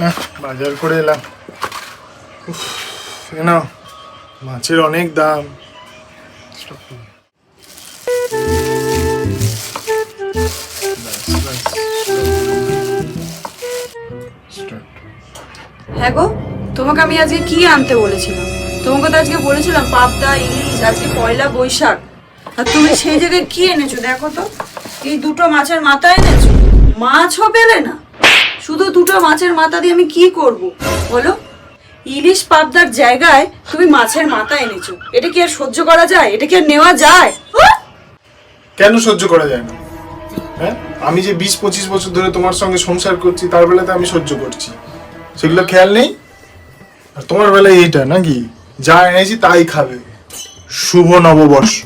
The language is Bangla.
না বাজার করে এলাম। না মাছের অনেক দাম। হ্যাঁ গো, তোমাকে আমি আজকে কি আনতে বলেছিলাম? তোমাকে তো আজকে বলেছিলাম পাবদা, ইলিশ, আজকে পয়লা বৈশাখ, আর তুমি সেই জায়গায় কি এনেছো দেখো তো। এই দুটো মাছের মাথা এনেছো, মাছও পেলে না। শুধু দুটো মাছের মাথা দিয়ে আমি কি করব বলো? ইলিশ পাবদার জায়গায় তুমি মাছের মাথা এনেছো, এটা কি আর সহ্য করা যায়? এটা কি আর নেওয়া যায়? কেন সহ্য করা যায় না? হ্যাঁ, আমি যে 20-25 বছর ধরে তোমার সঙ্গে সংসার করছি, তার বেলাতে আমি সহ্য করছি, সেগুলো খেয়াল নেই? আর তোমার বেলায় এইটা নাকি যা এনেছি তাই খাবে। শুভ নববর্ষ।